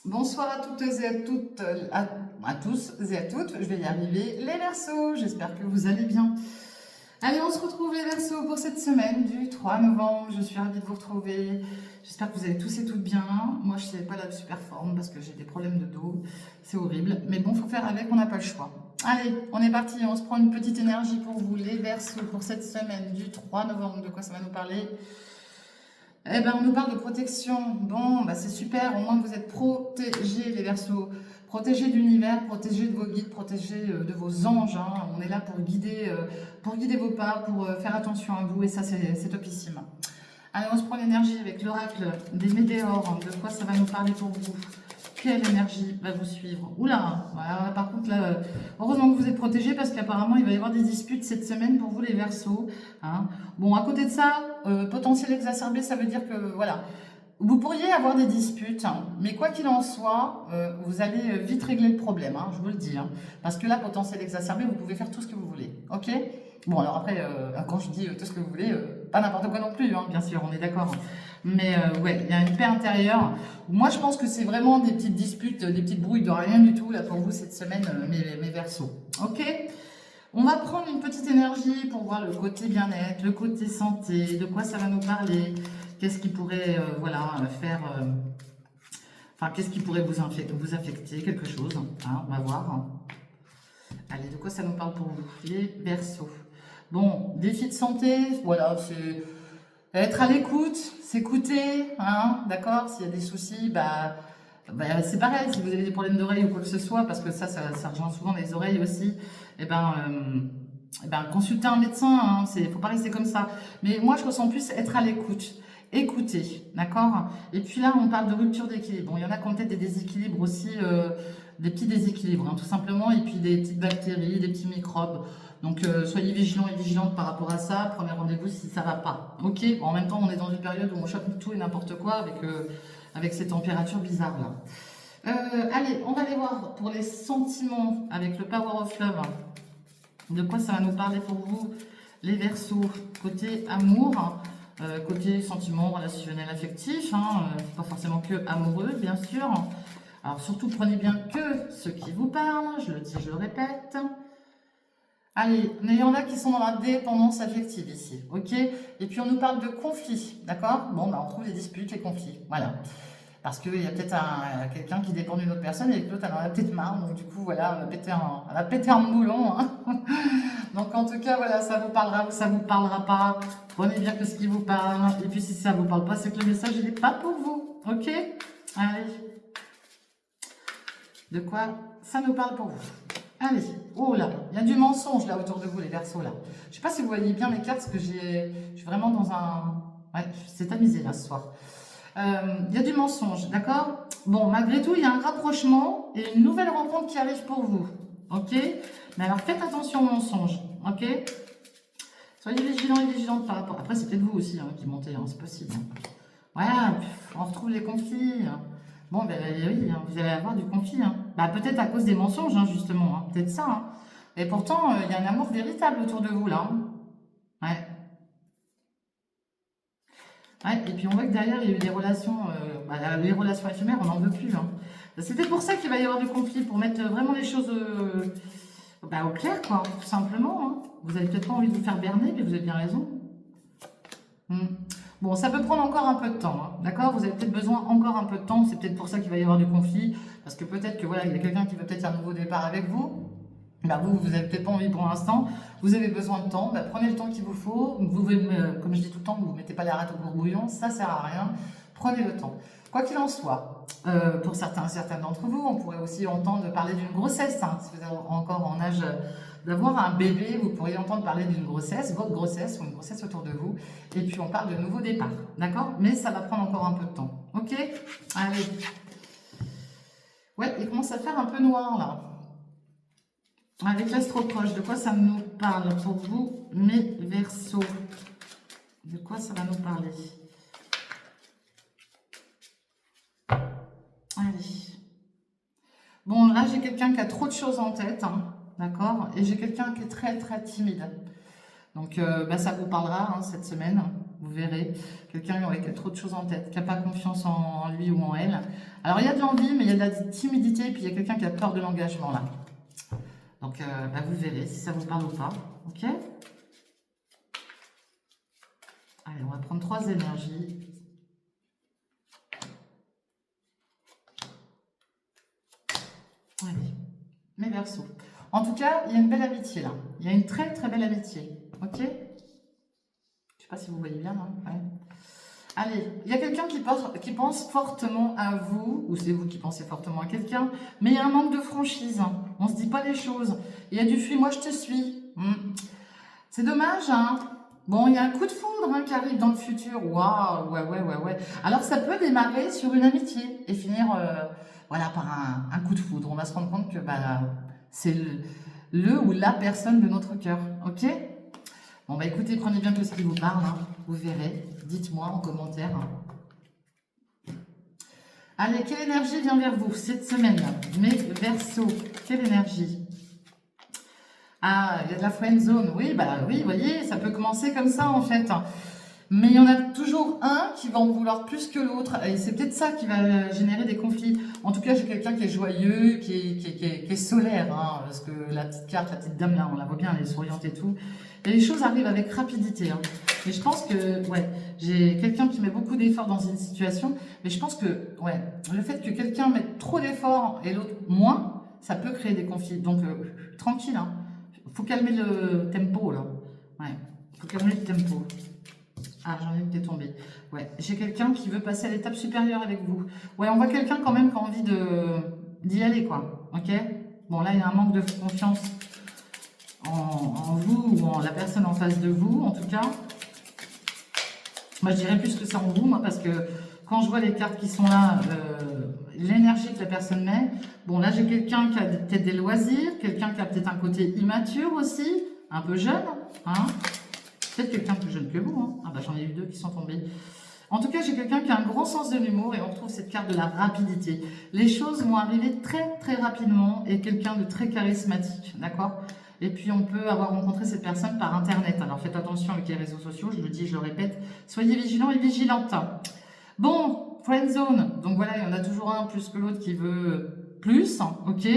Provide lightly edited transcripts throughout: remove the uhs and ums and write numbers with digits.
Bonsoir à toutes et à toutes, à tous et à toutes, je vais y arriver, les Verseaux, j'espère que vous allez bien. Allez, on se retrouve les Verseaux pour cette semaine du 3 novembre, je suis ravie de vous retrouver, j'espère que vous allez tous et toutes bien. Moi je ne suis pas la super forme parce que j'ai des problèmes de dos, c'est horrible, mais bon, faut faire avec, on n'a pas le choix. Allez, on est parti, on se prend une petite énergie pour vous, les Verseaux, pour cette semaine du 3 novembre, de quoi ça va nous parler? Eh ben, on nous parle de protection. Bon, bah c'est super, au moins vous êtes protégés, les Verseaux. Protégés de l'univers, protégés de vos guides, protégés de vos anges, hein. On est là pour guider vos pas, pour faire attention à vous, et ça, c'est topissime. Allez, on se prend l'énergie avec l'oracle des météores. De quoi ça va nous parler pour vous? Quelle énergie va vous suivre? Oula, voilà, par contre, là, heureusement que vous êtes protégés parce qu'apparemment, il va y avoir des disputes cette semaine pour vous, les Verseaux, hein. Bon, à côté de ça, potentiel exacerbé, ça veut dire que, voilà, vous pourriez avoir des disputes, hein, mais quoi qu'il en soit, vous allez vite régler le problème, hein, je vous le dis, hein, parce que là, potentiel exacerbé, vous pouvez faire tout ce que vous voulez, ok? Bon, alors après, quand je dis tout ce que vous voulez, pas n'importe quoi non plus, hein, bien sûr, on est d'accord. Mais ouais, il y a une paix intérieure. Moi, je pense que c'est vraiment des petites disputes, des petites brouilles de rien du tout, là, pour vous, cette semaine, mes Verseaux, ok? On va prendre une petite énergie pour voir le côté bien-être, le côté santé, de quoi ça va nous parler, qu'est-ce qui pourrait voilà, faire, enfin, qu'est-ce qui pourrait vous affecter, quelque chose, hein, on va voir. Allez, de quoi ça nous parle pour vous, les Verseaux? Bon, défi de santé, voilà, c'est être à l'écoute, s'écouter, hein, d'accord? S'il y a des soucis, c'est pareil, si vous avez des problèmes d'oreilles ou quoi que ce soit, parce que ça rejoint souvent les oreilles aussi, consultez un médecin, hein, faut pas rester comme ça. Mais moi, je ressens plus être à l'écoute, écouter, d'accord? Et puis là, on parle de rupture d'équilibre. Bon, il y en a qui ont peut-être des déséquilibres aussi, des petits déséquilibres, hein, tout simplement, et puis des petites bactéries, des petits microbes. Donc, soyez vigilants et vigilantes par rapport à ça. Premier rendez-vous si ça va pas. Ok? Bon, en même temps, on est dans une période où on chope tout et n'importe quoi avec ces températures bizarres là. Allez, on va aller voir pour les sentiments avec le Power of Love. De quoi ça va nous parler pour vous, les Verseaux? Côté amour, côté sentiments relationnel affectif, hein, pas forcément que amoureux, bien sûr. Alors surtout, prenez bien que ce qui vous parle, je le dis, je le répète. Allez, mais il y en a qui sont dans la dépendance affective ici, ok? Et puis on nous parle de conflits, d'accord? Bon, bah on trouve les disputes, les conflits, voilà. Parce qu'il y a peut-être quelqu'un qui dépend d'une autre personne et que l'autre elle en a peut-être marre, donc du coup voilà, elle a pété un moulon, hein. Donc en tout cas voilà, ça vous parlera ou ça vous parlera pas. Prenez bien que ce qui vous parle. Et puis si ça vous parle pas, c'est que le message il n'est pas pour vous, ok? Allez, de quoi ça nous parle pour vous? Allez, oh là, il y a du mensonge là autour de vous, les Verseaux là. Je sais pas si vous voyez bien mes cartes, parce que je suis vraiment dans un... Ouais, c'est tamisé là ce soir. Il y a du mensonge, d'accord? Bon, malgré tout, il y a un rapprochement et une nouvelle rencontre qui arrive pour vous, ok? Mais alors faites attention aux mensonges, ok? Soyez vigilants et vigilantes par rapport... Après, c'est peut-être vous aussi hein, qui montez, hein, c'est possible. Voilà, on retrouve les conflits. Bon, ben oui, hein, vous allez avoir du conflit. Hein. Bah, peut-être à cause des mensonges, hein, justement. Hein, peut-être ça. Hein. Et pourtant, il y a un amour véritable autour de vous, là. Hein. Ouais. Ouais. Et puis, on voit que derrière, il y a eu des relations... les relations éphémères, on n'en veut plus. Hein. C'est peut-être pour ça qu'il va y avoir du conflit, pour mettre vraiment les choses au clair, quoi, tout simplement. Hein. Vous avez peut-être pas envie de vous faire berner, mais vous avez bien raison. Bon, ça peut prendre encore un peu de temps, hein, d'accord? Vous avez peut-être besoin encore un peu de temps, c'est peut-être pour ça qu'il va y avoir du conflit, parce que peut-être que voilà, il y a quelqu'un qui veut peut-être un nouveau départ avec vous. Vous n'avez peut-être pas envie pour l'instant, vous avez besoin de temps, prenez le temps qu'il vous faut. Vous, comme je dis tout le temps, vous ne mettez pas les rats au bouillon, ça ne sert à rien. Prenez le temps. Quoi qu'il en soit, pour certains d'entre vous, on pourrait aussi entendre parler d'une grossesse, hein, si vous êtes encore en âge d'avoir un bébé, vous pourriez entendre parler d'une grossesse, votre grossesse ou une grossesse autour de vous. Et puis on parle de nouveau départ, d'accord? Mais ça va prendre encore un peu de temps, ok? Allez. Ouais, il commence à faire un peu noir là. Avec l'astroproche, de quoi ça nous parle pour vous, mes Verseaux? De quoi ça va nous parler? Allez. Bon, là, j'ai quelqu'un qui a trop de choses en tête, hein, d'accord? Et j'ai quelqu'un qui est très, très timide. Donc, ça vous parlera hein, cette semaine. vous verrez. Quelqu'un qui a trop de choses en tête, qui n'a pas confiance en lui ou en elle. Alors, il y a de l'envie, mais il y a de la timidité, et puis il y a quelqu'un qui a peur de l'engagement, là. Donc, bah, vous verrez si ça vous parle ou pas, ok? Allez, on va prendre 3 énergies. Allez, mes Verseaux. En tout cas, il y a une belle amitié, là. Il y a une très, très belle amitié, ok? Je ne sais pas si vous voyez bien, hein, ouais. Allez, il y a quelqu'un qui pense fortement à vous, ou c'est vous qui pensez fortement à quelqu'un, mais il y a un manque de franchise, hein. On ne se dit pas les choses. Il y a du fuis, moi je te suis. C'est dommage, hein. Bon, il y a un coup de foudre hein, qui arrive dans le futur. Waouh, ouais. Alors ça peut démarrer sur une amitié et finir voilà, par un coup de foudre. On va se rendre compte que bah, c'est le ou la personne de notre cœur, ok? Bon, bah écoutez, prenez bien tout ce qui vous parle, hein. Vous verrez. Dites-moi en commentaire. Allez, quelle énergie vient vers vous cette semaine? Mes Verseaux, quelle énergie? Ah, il y a de la friend zone. Oui, bah oui, vous voyez, ça peut commencer comme ça en fait. Mais il y en a toujours un qui va en vouloir plus que l'autre. Et c'est peut-être ça qui va générer des conflits. En tout cas, j'ai quelqu'un qui est joyeux, qui est solaire. Hein, parce que la petite carte, la petite dame là, on la voit bien, elle est souriante et tout. Et les choses arrivent avec rapidité. Hein. Et je pense que, ouais, j'ai quelqu'un qui met beaucoup d'efforts dans une situation. Mais je pense que, ouais, le fait que quelqu'un mette trop d'efforts et l'autre moins, ça peut créer des conflits. Donc, tranquille, hein. Faut calmer le tempo, là. Ouais, faut calmer le tempo. Ah, j'en ai une qui est tombée. Ouais, j'ai quelqu'un qui veut passer à l'étape supérieure avec vous. Ouais, on voit quelqu'un quand même qui a envie d'y aller, quoi. Ok? Bon, là, il y a un manque de confiance en vous ou en la personne en face de vous, en tout cas. Moi, je dirais plus que ça en vous, moi, parce que quand je vois les cartes qui sont là, l'énergie que la personne met, bon, là, j'ai quelqu'un qui a peut-être des loisirs, quelqu'un qui a peut-être un côté immature aussi, un peu jeune, hein. Peut-être quelqu'un plus jeune que vous, hein. Ah bah, j'en ai eu 2 qui sont tombés. En tout cas, j'ai quelqu'un qui a un grand sens de l'humour et on retrouve cette carte de la rapidité. Les choses vont arriver très, très rapidement et quelqu'un de très charismatique, d'accord? Et puis, on peut avoir rencontré cette personne par Internet. Alors, faites attention avec les réseaux sociaux, je le dis, je le répète, soyez vigilants et vigilantes. Bon, friendzone, donc voilà, il y en a toujours un plus que l'autre qui veut plus, ok?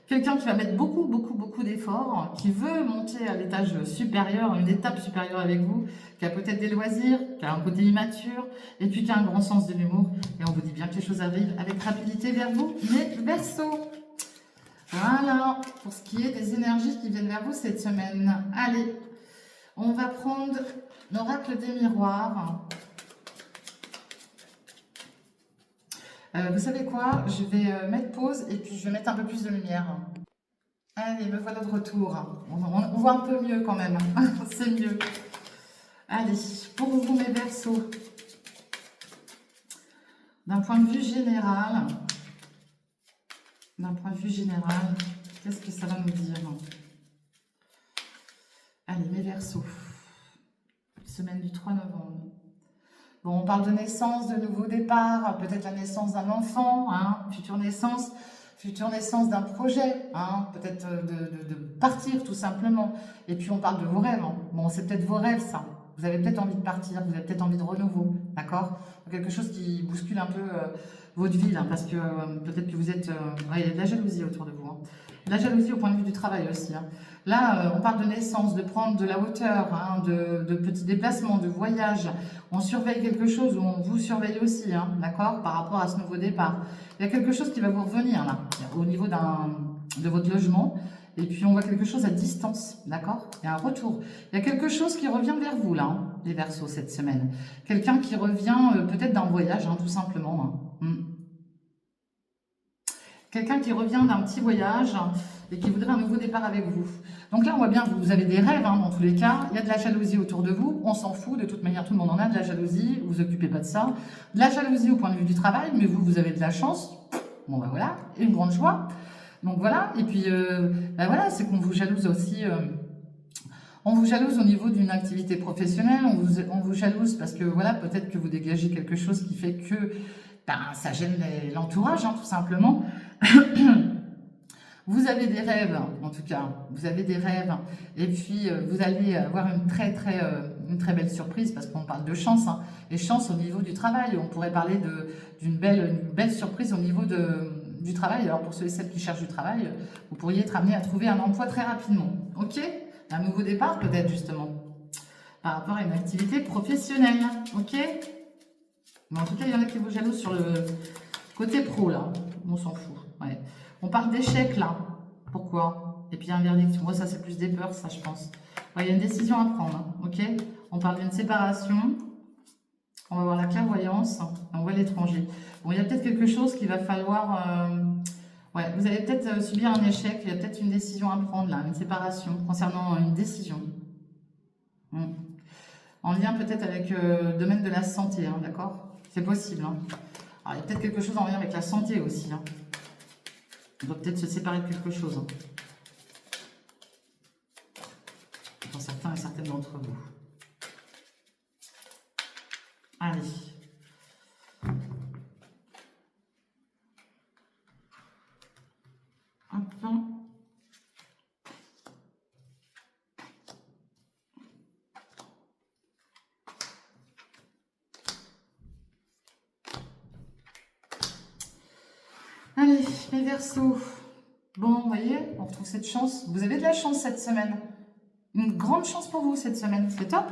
Quelqu'un qui va mettre beaucoup d'efforts, qui veut monter à l'étage supérieur, une étape supérieure avec vous, qui a peut-être des loisirs, qui a un côté immature, et puis qui a un grand sens de l'humour. Et on vous dit bien que les choses arrivent avec rapidité vers vous, mais Verseaux. Voilà, pour ce qui est des énergies qui viennent vers vous cette semaine. Allez, on va prendre l'oracle des miroirs. Vous savez quoi? Je vais mettre pause et puis je vais mettre un peu plus de lumière. Allez, me voilà de retour. On voit un peu mieux quand même. C'est mieux. Allez, pour vous mes Verseaux, d'un point de vue général, qu'est-ce que ça va nous dire? Allez, mes Verseaux, semaine du 3 novembre. Bon, on parle de naissance, de nouveau départ, peut-être la naissance d'un enfant, hein, future naissance d'un projet, hein, peut-être de partir tout simplement. Et puis on parle de vos rêves. Hein. Bon, c'est peut-être vos rêves ça. Vous avez peut-être envie de partir, vous avez peut-être envie de renouveau, d'accord? Quelque chose qui bouscule un peu votre vie, là, parce que peut-être que vous êtes... ouais, il y a de la jalousie autour de vous. Hein. De la jalousie au point de vue du travail aussi. Hein. Là, on parle de naissance, de prendre de la hauteur, hein, de petits déplacements, de voyages. On surveille quelque chose ou on vous surveille aussi, hein, d'accord, par rapport à ce nouveau départ. Il y a quelque chose qui va vous revenir là, au niveau de votre logement. Et puis on voit quelque chose à distance, d'accord? Il y a un retour. Il y a quelque chose qui revient vers vous là, hein, les Verseaux cette semaine. Quelqu'un qui revient peut-être d'un voyage, hein, tout simplement. Hein. Quelqu'un qui revient d'un petit voyage et qui voudrait un nouveau départ avec vous. Donc là, on voit bien que vous avez des rêves, hein, dans tous les cas. Il y a de la jalousie autour de vous. On s'en fout. De toute manière, tout le monde en a de la jalousie. Vous vous occupez pas de ça. De la jalousie au point de vue du travail, mais vous avez de la chance. Bon, ben voilà. Et une grande joie. Donc voilà. Et puis, ben voilà, c'est qu'on vous jalouse aussi. On vous jalouse au niveau d'une activité professionnelle. On vous jalouse parce que, voilà, peut-être que vous dégagez quelque chose qui fait que ben, ça gêne l'entourage, hein, tout simplement. Vous avez des rêves, en tout cas, vous avez des rêves, et puis vous allez avoir une très une très belle surprise, parce qu'on parle de chance, hein, et chance au niveau du travail. On pourrait parler d'une belle surprise au niveau du travail. Alors pour ceux et celles qui cherchent du travail, vous pourriez être amené à trouver un emploi très rapidement. Ok? Un nouveau départ peut-être justement, par rapport à une activité professionnelle. Ok? Mais en tout cas, il y en a qui vous jalousent sur le côté pro là. On s'en fout. Ouais. On parle d'échec là. Pourquoi? Et puis un verdict. Moi, ça c'est plus des peurs, ça je pense. Ouais, il y a une décision à prendre. Hein. Ok? On parle d'une séparation. On va voir la clairvoyance. Et on voit l'étranger. Bon, il y a peut-être quelque chose qu'il va falloir... ouais, vous allez peut-être subir un échec. Il y a peut-être une décision à prendre là. Une séparation concernant une décision. En lien peut-être avec le domaine de la santé. Hein, d'accord? C'est possible. Hein. Alors, il y a peut-être quelque chose en lien avec la santé aussi. Hein. On doit peut-être se séparer de quelque chose. Hein. Pour certains et certaines d'entre vous. Allez. Hop. Allez, les Verseaux. Bon, vous voyez, on retrouve cette chance. Vous avez de la chance cette semaine. Une grande chance pour vous cette semaine. C'est top.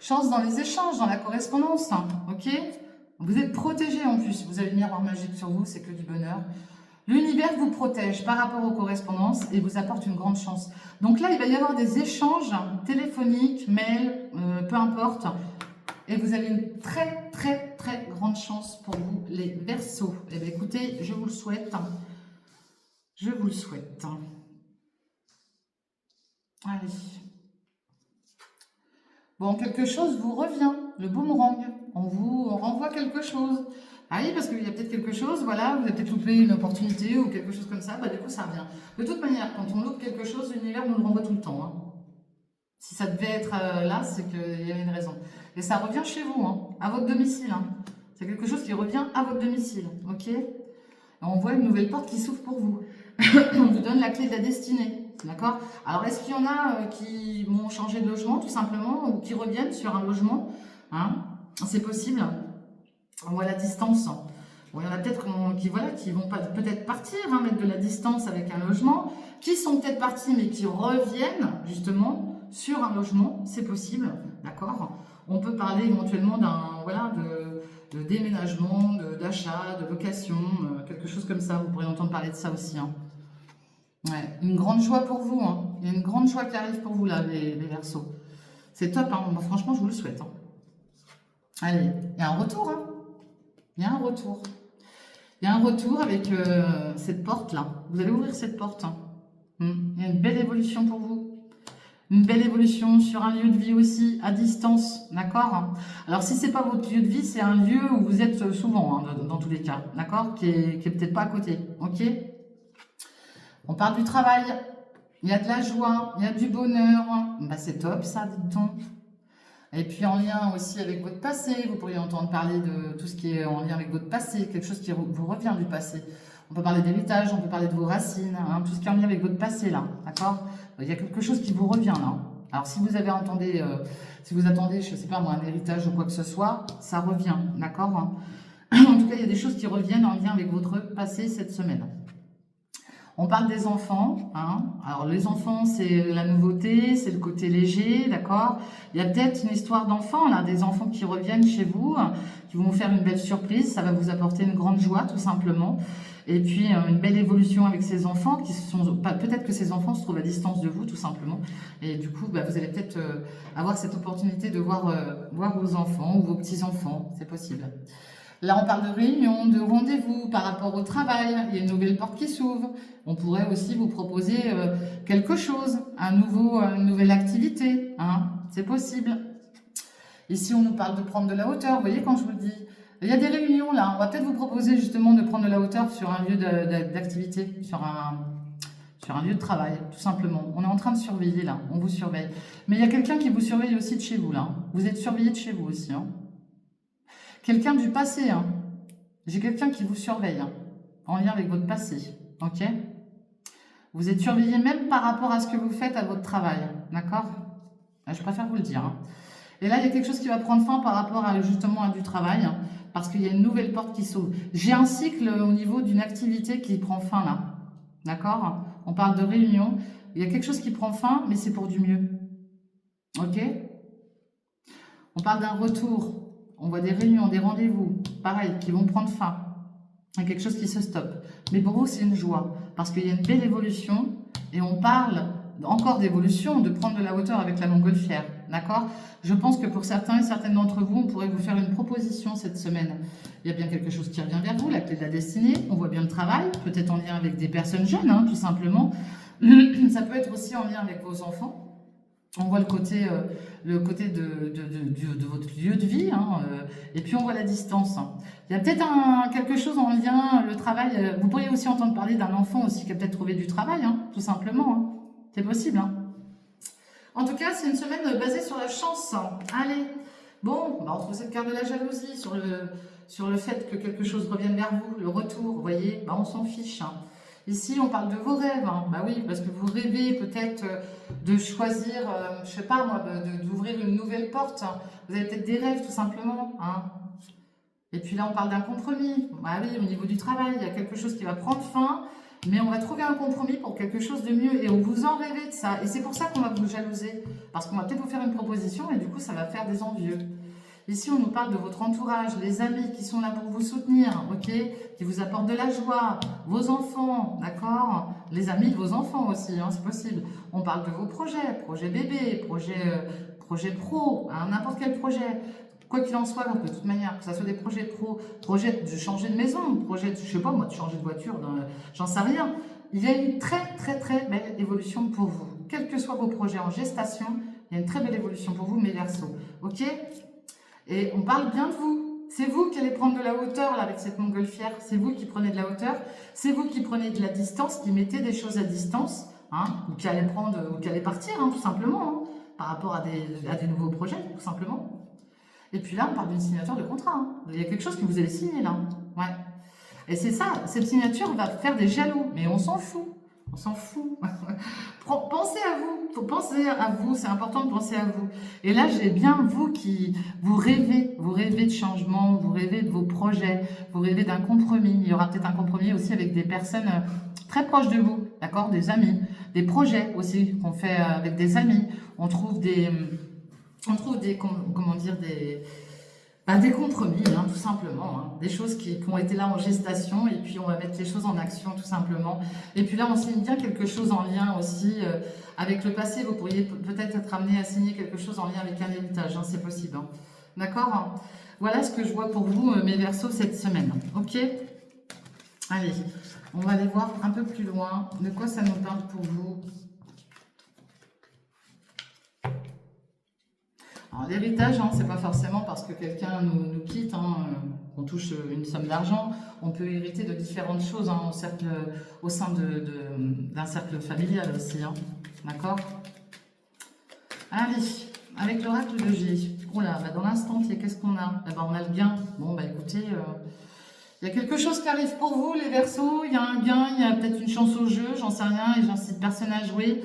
Chance dans les échanges, dans la correspondance. Hein, ok? Vous êtes protégé en plus. Vous avez le miroir magique sur vous, c'est que du bonheur. L'univers vous protège par rapport aux correspondances et vous apporte une grande chance. Donc là, il va y avoir des échanges téléphoniques, mails, peu importe. Et vous avez une très, très, très grande chance pour vous, les Verseaux. Eh bien, écoutez, je vous le souhaite. Je vous le souhaite. Allez. Bon, quelque chose vous revient, le boomerang. On vous renvoie quelque chose. Ah oui, parce qu'il y a peut-être quelque chose, voilà, vous avez peut-être loupé une opportunité ou quelque chose comme ça, bah du coup ça revient. De toute manière, quand on loupe quelque chose, l'univers nous le renvoie tout le temps. Hein. Si ça devait être là, c'est qu'il y avait une raison. Et ça revient chez vous, hein, à votre domicile. Hein. C'est quelque chose qui revient à votre domicile, ok? Et on voit une nouvelle porte qui s'ouvre pour vous. On vous donne la clé de la destinée. D'accord? Alors, est-ce qu'il y en a qui vont changer de logement, tout simplement, ou qui reviennent sur un logement? Hein? C'est possible. On voit la distance. Bon, il y en a peut-être qui vont peut-être partir, hein, mettre de la distance avec un logement, qui sont peut-être partis, mais qui reviennent, justement, sur un logement. C'est possible. D'accord? On peut parler éventuellement de déménagement, d'achat, de location, quelque chose comme ça. Vous pourriez entendre parler de ça aussi. Hein. Ouais, une grande joie pour vous. Hein. Il y a une grande joie qui arrive pour vous, là, les Verseaux. C'est top, hein. Moi, franchement, je vous le souhaite. Hein. Allez, il y a un retour. Hein. Il y a un retour. Il y a un retour avec cette porte-là. Vous allez ouvrir cette porte. Hein. Il y a une belle évolution pour vous. Une belle évolution sur un lieu de vie aussi, à distance, d'accord? Alors, si c'est pas votre lieu de vie, c'est un lieu où vous êtes souvent, hein, dans tous les cas, d'accord? Qui est peut-être pas à côté, ok? On parle du travail, il y a de la joie, il y a du bonheur, bah, c'est top ça, dit-on. Et puis en lien aussi avec votre passé, vous pourriez entendre parler de tout ce qui est en lien avec votre passé, quelque chose qui vous revient du passé. On peut parler d'héritage, on peut parler de vos racines, hein, tout ce qui est en lien avec votre passé là, d'accord? Il y a quelque chose qui vous revient là. Alors si vous attendez, je sais pas moi, un héritage ou quoi que ce soit, ça revient, d'accord? En tout cas, il y a des choses qui reviennent en lien avec votre passé cette semaine. On parle des enfants. Hein. Alors, les enfants, c'est la nouveauté, c'est le côté léger, d'accord? Il y a peut-être une histoire d'enfants, là, des enfants qui reviennent chez vous, qui vont vous faire une belle surprise. Ça va vous apporter une grande joie, tout simplement. Et puis, une belle évolution avec ces enfants qui sont... Peut-être que ces enfants se trouvent à distance de vous, tout simplement. Et du coup, bah, vous allez peut-être avoir cette opportunité de voir vos enfants ou vos petits-enfants. C'est possible. Là, on parle de réunion, de rendez-vous par rapport au travail. Il y a une nouvelle porte qui s'ouvre. On pourrait aussi vous proposer quelque chose, une nouvelle activité. Hein, c'est possible. Ici, on nous parle de prendre de la hauteur. Vous voyez, quand je vous le dis, il y a des réunions là. On va peut-être vous proposer justement de prendre de la hauteur sur un lieu d'activité, sur un lieu de travail, tout simplement. On est en train de surveiller là. On vous surveille. Mais il y a quelqu'un qui vous surveille aussi de chez vous là. Vous êtes surveillé de chez vous aussi. Hein. Quelqu'un du passé, hein. J'ai quelqu'un qui vous surveille, hein, en lien avec votre passé, ok? Vous êtes surveillé même par rapport à ce que vous faites à votre travail, d'accord? Je préfère vous le dire. Hein. Et là, il y a quelque chose qui va prendre fin par rapport à, justement à du travail, hein, parce qu'il y a une nouvelle porte qui s'ouvre. J'ai un cycle au niveau d'une activité qui prend fin là. D'accord? On parle de réunion. Il y a quelque chose qui prend fin, mais c'est pour du mieux. Ok? On parle d'un retour. On voit des réunions, des rendez-vous, pareil, qui vont prendre fin. Il y a quelque chose qui se stoppe. Mais pour vous, c'est une joie, parce qu'il y a une belle évolution, et on parle encore d'évolution, de prendre de la hauteur avec la montgolfière. D'accord? Je pense que pour certains et certaines d'entre vous, on pourrait vous faire une proposition cette semaine. Il y a bien quelque chose qui revient vers vous, la clé de la destinée. On voit bien le travail, peut-être en lien avec des personnes jeunes, hein, tout simplement. Ça peut être aussi en lien avec vos enfants. On voit le côté de votre lieu de vie, hein, et puis on voit la distance. Il y a peut-être quelque chose en lien, le travail. Vous pourriez aussi entendre parler d'un enfant aussi qui a peut-être trouvé du travail, hein, tout simplement. Hein. C'est possible. Hein. En tout cas, c'est une semaine basée sur la chance. Allez, bon, bah on trouve cette carte de la jalousie sur le fait que quelque chose revienne vers vous, le retour, vous voyez, bah on s'en fiche. Hein. Ici, on parle de vos rêves. Hein. Bah oui, parce que vous rêvez peut-être de choisir, je sais pas moi, d'ouvrir une nouvelle porte. Vous avez peut-être des rêves, tout simplement. Hein. Et puis là, on parle d'un compromis. Bah oui, au niveau du travail, il y a quelque chose qui va prendre fin, mais on va trouver un compromis pour quelque chose de mieux. Et on vous en rêvez de ça. Et c'est pour ça qu'on va vous jalouser. Parce qu'on va peut-être vous faire une proposition et du coup, ça va faire des envieux. Ici, on nous parle de votre entourage, les amis qui sont là pour vous soutenir, ok, qui vous apportent de la joie, vos enfants, d'accord, les amis de vos enfants aussi, hein, c'est possible. On parle de vos projets, projet bébé, projet pro, hein, n'importe quel projet. Quoi qu'il en soit, de toute manière, que ce soit des projets pro, projet de changer de maison, projet de, je sais pas moi, de changer de voiture, j'en sais rien. Il y a une très très très belle évolution pour vous. Quels que soient vos projets en gestation, il y a une très belle évolution pour vous, mes Verseaux, ok? Et on parle bien de vous. C'est vous qui allez prendre de la hauteur là, avec cette montgolfière. C'est vous qui prenez de la hauteur. C'est vous qui prenez de la distance, qui mettez des choses à distance, hein, ou qui allez prendre, ou qui allez partir, hein, tout simplement, hein, par rapport à des nouveaux projets, tout simplement. Et puis là, on parle d'une signature de contrat. Hein. Il y a quelque chose que vous allez signer là. Ouais. Et c'est ça, cette signature va faire des jaloux, mais on s'en fout. On s'en fout. Pensez à vous. Faut penser à vous. C'est important de penser à vous. Et là, j'ai bien vous qui vous rêvez de changement, vous rêvez de vos projets, vous rêvez d'un compromis. Il y aura peut-être un compromis aussi avec des personnes très proches de vous, d'accord, des amis, des projets aussi qu'on fait avec des amis. On trouve des comment dire des compromis, hein, tout simplement. Hein. Des choses qui ont été là en gestation et puis on va mettre les choses en action, tout simplement. Et puis là, on signe bien quelque chose en lien aussi avec le passé. Vous pourriez peut-être être amené à signer quelque chose en lien avec un héritage, hein, c'est possible. Hein. D'accord, hein. Voilà ce que je vois pour vous, mes Verseaux, cette semaine. Ok. Allez, on va aller voir un peu plus loin de quoi ça nous parle pour vous. Alors l'héritage, hein, c'est pas forcément parce que quelqu'un nous quitte, hein, qu'on touche une somme d'argent. On peut hériter de différentes choses, hein, au sein d'un cercle familial aussi. Hein, d'accord. Allez, avec l'oracle de G. Oh là, bah dans l'instant, qu'est-ce qu'on a? Eh ben, on a le gain. Bon, bah écoutez, il y a quelque chose qui arrive pour vous, les Verseaux. Il y a un gain, il y a peut-être une chance au jeu, j'en sais rien, et j'incite personne à jouer.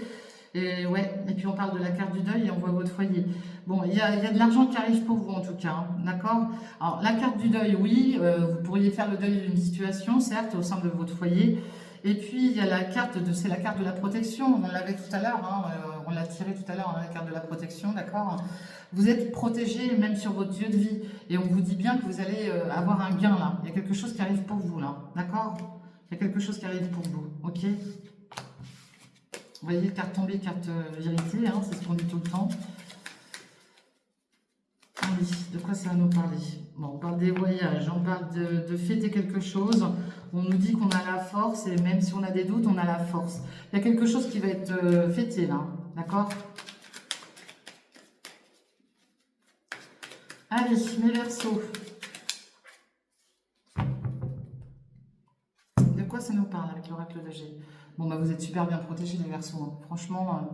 Et ouais, et puis on parle de la carte du deuil et on voit votre foyer. Bon, il y a de l'argent qui arrive pour vous en tout cas, hein, d'accord? Alors la carte du deuil, oui, vous pourriez faire le deuil d'une situation, certes, au sein de votre foyer. Et puis il y a la carte c'est la carte de la protection, on l'avait tout à l'heure, hein, on l'a tiré tout à l'heure, hein, la carte de la protection, d'accord? Vous êtes protégé même sur votre lieu de vie et on vous dit bien que vous allez avoir un gain là. Il y a quelque chose qui arrive pour vous là, d'accord? Il y a quelque chose qui arrive pour vous, ok? Vous voyez, carte tombée, carte vérité, hein, c'est ce qu'on dit tout le temps. Allez, de quoi ça va nous parler? Bon, on parle des voyages, on parle de fêter quelque chose. On nous dit qu'on a la force, et même si on a des doutes, on a la force. Il y a quelque chose qui va être fêté là, d'accord? Allez, mes Verseaux. De quoi ça nous parle avec l'oracle de G? Bon, bah vous êtes super bien protégés, les Verseaux. Hein. Franchement,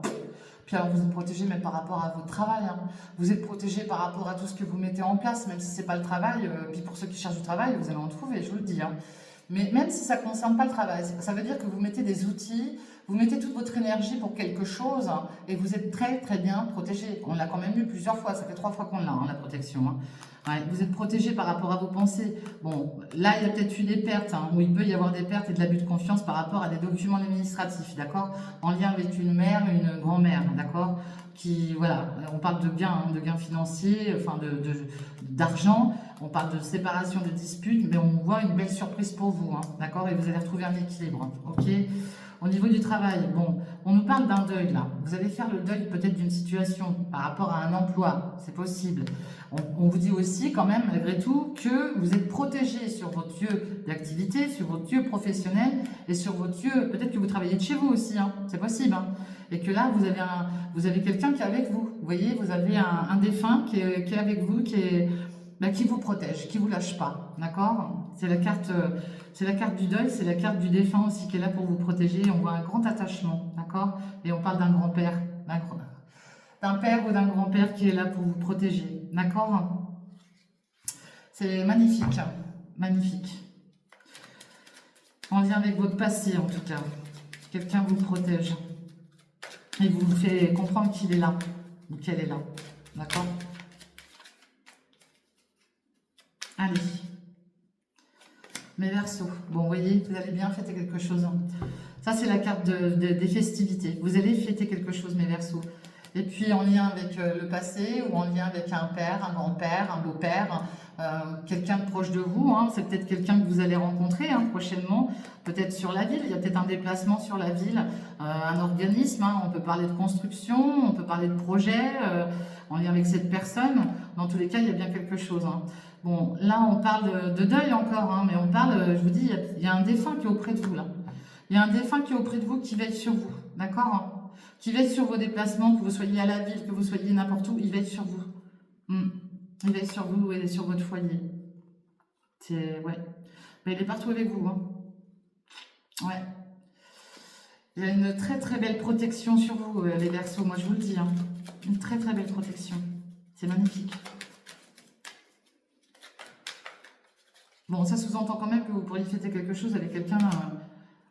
puis alors vous êtes protégés même par rapport à votre travail. Hein. Vous êtes protégés par rapport à tout ce que vous mettez en place, même si c'est pas le travail. Puis pour ceux qui cherchent du travail, vous allez en trouver, je vous le dis. Hein. Mais même si ça ne concerne pas le travail, ça veut dire que vous mettez des outils, vous mettez toute votre énergie pour quelque chose hein, et vous êtes très très bien protégé. On l'a quand même eu plusieurs fois, ça fait 3 fois qu'on l'a, hein, la protection. Hein. Ouais, vous êtes protégé par rapport à vos pensées. Bon, là, il y a peut-être eu des pertes, hein, où il peut y avoir des pertes et de l'abus de confiance par rapport à des documents administratifs, d'accord? En lien avec une mère, une grand-mère, d'accord? Qui, voilà, on parle de gains financiers, enfin d'argent, on parle de séparation, de disputes, mais on voit une belle surprise pour vous, hein, d'accord? Et vous allez retrouver un équilibre, ok? Au niveau du travail, bon, on nous parle d'un deuil là. Vous allez faire le deuil peut-être d'une situation par rapport à un emploi, c'est possible. On vous dit aussi quand même, malgré tout, que vous êtes protégé sur votre lieu d'activité, sur votre lieu professionnel et sur votre lieu, peut-être que vous travaillez de chez vous aussi, hein, c'est possible. Hein, et que là, vous avez quelqu'un qui est avec vous. Vous voyez, vous avez un défunt qui est avec vous, qui vous protège, qui vous lâche pas, d'accord? C'est la carte du deuil, c'est la carte du défunt aussi qui est là pour vous protéger. On voit un grand attachement, d'accord? Et on parle d'un grand-père, d'un père ou d'un grand-père qui est là pour vous protéger, d'accord? C'est magnifique, hein, magnifique. En lien avec votre passé, en tout cas. Quelqu'un vous protège. Et vous fait comprendre qu'il est là, ou qu'elle est là, d'accord? Allez. Mes Verseaux, bon, vous voyez, vous allez bien fêter quelque chose. Hein. Ça, c'est la carte des festivités. Vous allez fêter quelque chose, mes Verseaux. Et puis, en lien avec le passé, ou en lien avec un père, un grand-père, un beau-père, quelqu'un de proche de vous. Hein. C'est peut-être quelqu'un que vous allez rencontrer hein, prochainement, peut-être sur la ville. Il y a peut-être un déplacement sur la ville, un organisme. Hein. On peut parler de construction, on peut parler de projet, en lien avec cette personne. Dans tous les cas, il y a bien quelque chose. Hein. Bon, là, on parle de deuil encore, hein, mais on parle, je vous dis, il y a un défunt qui est auprès de vous, là. Il y a un défunt qui est auprès de vous, qui veille sur vous, d'accord hein, qui veille sur vos déplacements, que vous soyez à la ville, que vous soyez n'importe où, il veille sur vous. Il veille sur vous et sur votre foyer. C'est, ouais. Mais il est partout avec vous, hein. Ouais. Il y a une très très belle protection sur vous, les Verseaux, moi je vous le dis, hein. Une très très belle protection. C'est magnifique. Bon, ça sous-entend quand même que vous pourriez fêter quelque chose avec quelqu'un,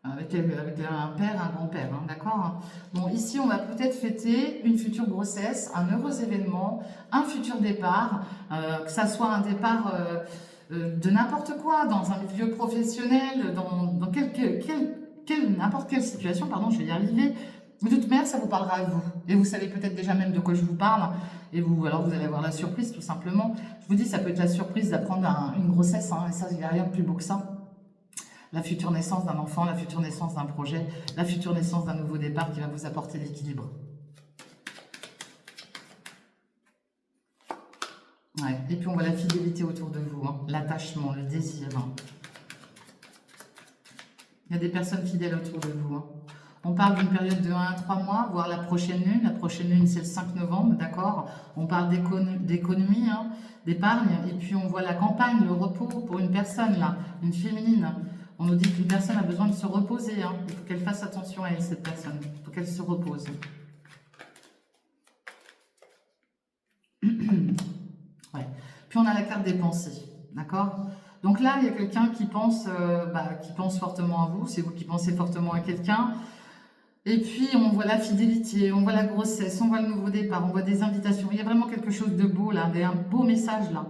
avec un père, un grand-père, hein, d'accord? Bon, ici, on va peut-être fêter une future grossesse, un heureux événement, un futur départ, que ça soit un départ de n'importe quoi, dans un milieu professionnel, dans n'importe quelle situation, pardon, je vais y arriver. De toute manière, ça vous parlera à vous. Et vous savez peut-être déjà même de quoi je vous parle. Et alors vous allez avoir la surprise, tout simplement. Je vous dis, ça peut être la surprise d'apprendre une grossesse. Hein, et ça, il n'y a rien de plus beau que ça. La future naissance d'un enfant, la future naissance d'un projet, la future naissance d'un nouveau départ qui va vous apporter l'équilibre. Ouais. Et puis, on voit la fidélité autour de vous. Hein, l'attachement, le désir. Hein. Il y a des personnes fidèles autour de vous. Hein. On parle d'une période de 1 à 3 mois, voire la prochaine lune. La prochaine lune, c'est le 5 novembre, d'accord? On parle d'économie, hein, d'épargne. Et puis, on voit la campagne, le repos pour une personne, là, une féminine. On nous dit qu'une personne a besoin de se reposer. Hein. Il faut qu'elle fasse attention à elle, cette personne. Il faut qu'elle se repose. Ouais. Puis, on a la carte des pensées, d'accord? Donc là, il y a quelqu'un qui pense fortement à vous. C'est vous qui pensez fortement à quelqu'un. Et puis, on voit la fidélité, on voit la grossesse, on voit le nouveau départ, on voit des invitations. Il y a vraiment quelque chose de beau, là, un beau message, là.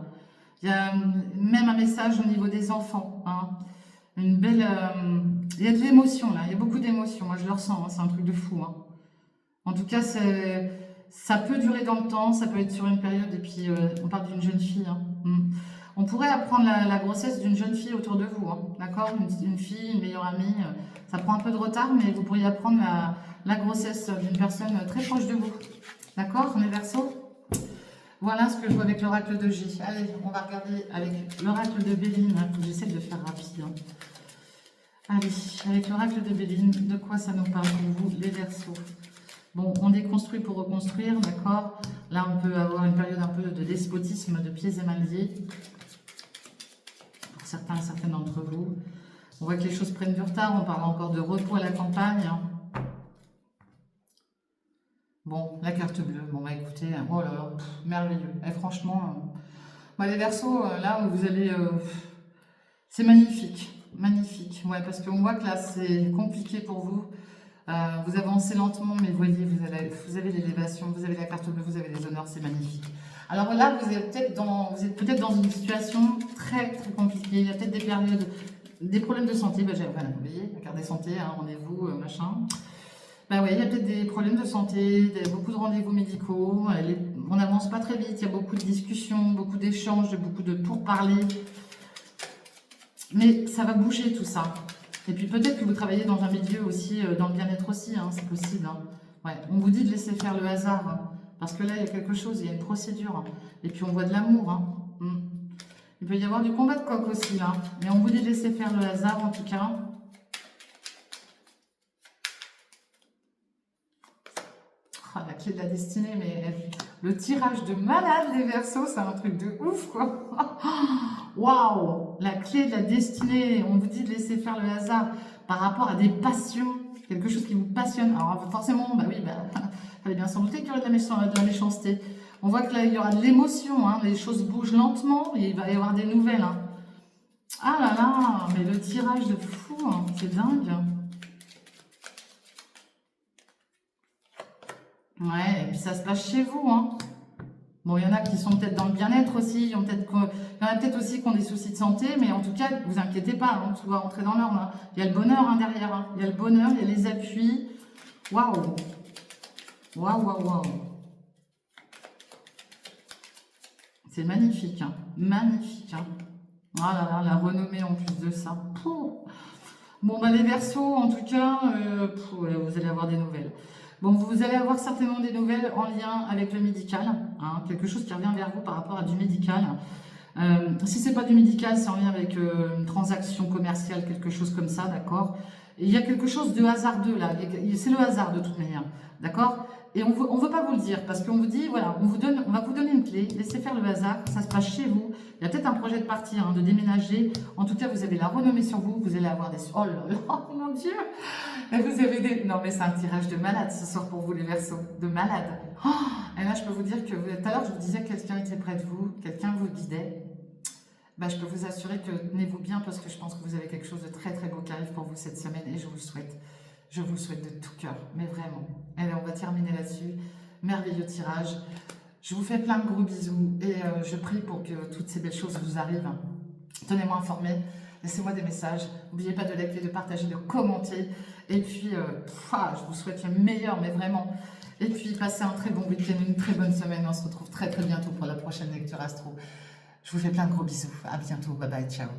Il y a même un message au niveau des enfants. Hein. Une belle... il y a de l'émotion, là. Il y a beaucoup d'émotions. Moi, je le ressens. Hein. C'est un truc de fou. Hein. En tout cas, ça peut durer dans le temps. Ça peut être sur une période. Et puis, on parle d'une jeune fille. Hein. On pourrait apprendre la grossesse d'une jeune fille autour de vous, hein, d'accord? Une fille, une meilleure amie. Ça prend un peu de retard, mais vous pourriez apprendre la grossesse d'une personne très proche de vous. D'accord, mes Verseaux? Voilà ce que je vois avec l'oracle de J. Allez, on va regarder avec l'oracle de Béline. J'essaie de faire rapide. Hein. Allez, avec l'oracle de Béline, de quoi ça nous parle pour vous, les Verseaux? Bon, on déconstruit pour reconstruire, d'accord? Là, on peut avoir une période un peu de despotisme, de pieds et mains liés. Certains et certaines d'entre vous. On voit que les choses prennent du retard, on parle encore de repos à la campagne. Bon, la carte bleue, bon bah écoutez, oh là là, merveilleux. Et franchement, les Verseaux, là où vous allez... c'est magnifique. magnifique. Ouais, parce qu'on voit que là, c'est compliqué pour vous. Vous avancez lentement, mais voyez, vous avez l'élévation, vous avez la carte bleue, vous avez les honneurs, c'est magnifique. Alors là, vous êtes peut-être dans une situation très, très compliquée. Il y a peut-être des périodes, des problèmes de santé. Bah, voilà, vous voyez, la carte des santé, hein, rendez-vous, machin. Bah oui, il y a peut-être des problèmes de santé, beaucoup de rendez-vous médicaux. On n'avance pas très vite, il y a beaucoup de discussions, beaucoup d'échanges, beaucoup de pourparlers. Mais ça va bouger tout ça. Et puis peut-être que vous travaillez dans un milieu aussi, dans le bien-être aussi, hein, c'est possible. Hein. Ouais. On vous dit de laisser faire le hasard, hein, parce que là, il y a quelque chose, il y a une procédure. Hein. Et puis on voit de l'amour. Hein. Il peut y avoir du combat de coq aussi, là. Mais on vous dit de laisser faire le hasard, en tout cas. Oh, la clé de la destinée, mais le tirage de malade, les Verseaux, c'est un truc de ouf, quoi. Waouh, la clé de la destinée, on vous dit de laisser faire le hasard par rapport à des passions, quelque chose qui vous passionne. Alors forcément, bah oui, fallait bien s'en douter qu'il y aurait de la méchanceté. On voit que là, il y aura de l'émotion, hein, les choses bougent lentement et il va y avoir des nouvelles. Hein. Ah là là, mais le tirage de fou, hein, c'est dingue. Ouais, et puis ça se passe chez vous, hein. Bon, il y en a qui sont peut-être dans le bien-être aussi, il y en a peut-être aussi qui ont des soucis de santé, mais en tout cas, vous inquiétez pas, hein, tout va rentrer dans l'ordre. Hein. Il y a le bonheur hein, derrière, hein. Il y a le bonheur, il y a les appuis. Waouh! Waouh, waouh, waouh! C'est magnifique, hein. Magnifique. Hein. Ah là là, la renommée en plus de ça. Pouh. Bon, bah les Verseaux, en tout cas, vous allez avoir des nouvelles. Bon, vous allez avoir certainement des nouvelles en lien avec le médical, hein, quelque chose qui revient vers vous par rapport à du médical. Si c'est pas du médical, c'est en lien avec une transaction commerciale, quelque chose comme ça, d'accord? Il y a quelque chose de hasardeux là, c'est le hasard de toute manière, d'accord? Et on veut pas vous le dire parce qu'on vous dit, voilà, on va vous donner une clé, laissez faire le hasard, ça se passe chez vous. Il y a peut-être un projet de partir, hein, de déménager. En tout cas, vous avez la renommée sur vous, vous allez avoir des... Oh là là, oh mon Dieu! Et vous avez des... Non mais c'est un tirage de malade ce soir pour vous les Verseaux, de malade. Oh, et là, je peux vous dire que tout à l'heure, je vous disais que quelqu'un était près de vous, quelqu'un vous guidait. Bah, je peux vous assurer que tenez-vous bien parce que je pense que vous avez quelque chose de très très beau qui arrive pour vous cette semaine et je vous le souhaite. Je vous le souhaite de tout cœur, mais vraiment. Allez, on va terminer là-dessus. Merveilleux tirage. Je vous fais plein de gros bisous et je prie pour que toutes ces belles choses vous arrivent. Tenez-moi informé, laissez-moi des messages. N'oubliez pas de liker, de partager, de commenter. Et puis, je vous souhaite le meilleur, mais vraiment. Et puis, passez un très bon week-end, une très bonne semaine. On se retrouve très très bientôt pour la prochaine lecture astro. Je vous fais plein de gros bisous. À bientôt. Bye bye. Ciao.